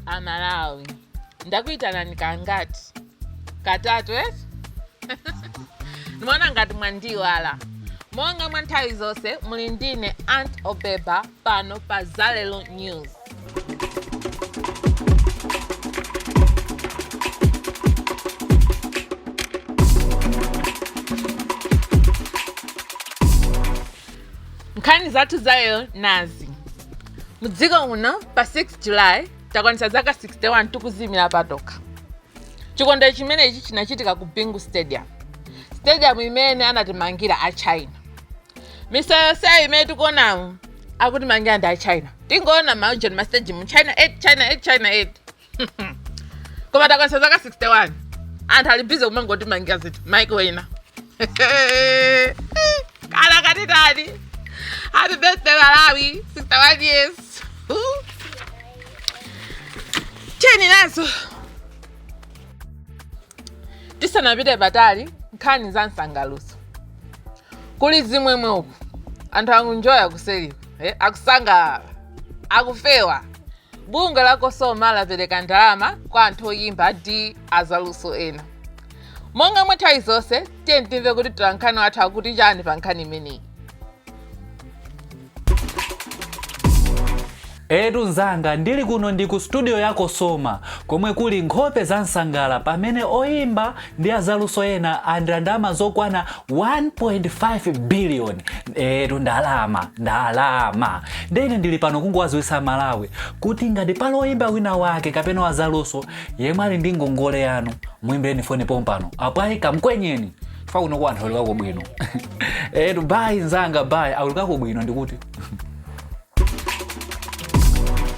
Amalawi. Ndakuitana nikangati. Katatu, Nimona ngati mwandiwala. Monga mwanthawi zonse muli ndine Aunt Obhebha pano pa Zalero News. Nkhani zathu Zalero nazi. Mudziko uno pa 6 July takwanitsa zaka 61 tikuzimira patoka. Chikondo chimenechi chinachitika ku Bingu Stadium. Stadium imene anatimangira a China. Mr. Say imene tikuonamu akutimangira ndi a China. Tingoona maujeni ma stadium China 8. Koma takwanitsa zaka 61. Anthu ali busy kumangotimangira zithu. Mike wena. Kala katitali. Happy birthday Malawi, 61 years. Cheni nazo. Tisanapite batali, nkhani za nsangaluso. Kuli zimwemwe uku, anthu akunjoya kuseliwa, akusangala, akufewa. Bunge la COSOMA lapereka ndalama kwa anthu oyimba ndi Zaluso ena. Monga mwathawi zonse, tiye timve kuti tolankhani wathu akuti chani pa nkhani imeneyi. Nzanga ndili kuno ndi ku studio ya COSOMA komwe kuli nkhope za nsangala pamene oyimba ndi Zaluso ena andira ndalama zokwana 1.5 billion. Ndalama. Ndene ndili pano kungowadziwitsa Malawi kuti ngati pali oyimba wina wake kapena wa Zaluso yemwe ali ndi ngongole yanu muimbireni foni pompano apayi kamkwenyeni chifukwa kuno kwa anthu alikako bwino. Bye nzanga bye alikako bwino ndikuti.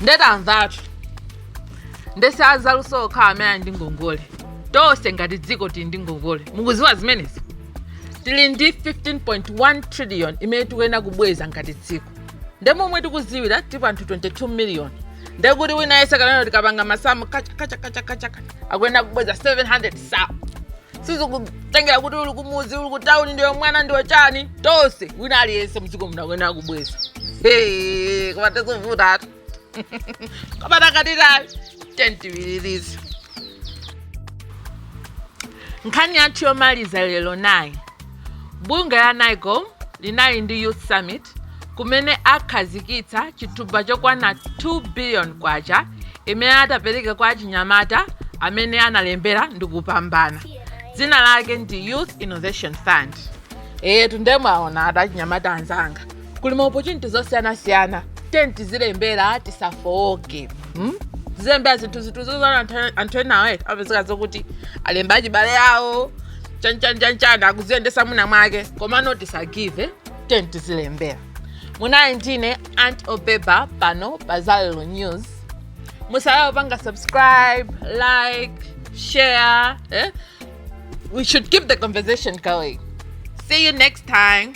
Ndetamvatu. Ndese Zaluso okha amene ndi ngongole. Tonse ngati dziko tili ndi ngongole. Mukuziwa zimenezi? Tili ndi 15.1 trillion imene tikuyenda kubweza ngati dziko. Ndemomwe tikuziwira tili anthu 22 million. Ndekuti wina yese kanano tikapanga masamu kacha akuyenda kubweza 700 sa. Sizikutengera kuti uli kumuzi uli kutawuni ndiwe mwana ndiwe chani. Tonse wina aliyese mdziko muno akuyenda kubweza. Koma tezovuta. Koma takatitali tentiviririza. Nkhani yathu yomaliza lero nayi. Bunge la NYCOM linali ndi Youth Summit kumene akhazikitsa chitupa chokwana 2 billion kwacha imene atapereka kwa achinyamata amene analembera ndi kupambana. Dzina lake ndi Youth Innovation Fund. Tundemwaona achinyamata anzanga. Kuli ma opportunities zosiyana-siyana. Tizilembera tisafoke. Zilembera zinthu zozona anthu enawe apezeka zokuti alemba chibale yawo chan akuziyendesa muna mwake koma notisagive tizilembera. Munali ndine Aunt Obhebha pano pa Zalero News. Musalawo panga subscribe, like, share. We should keep the conversation going. See you next time.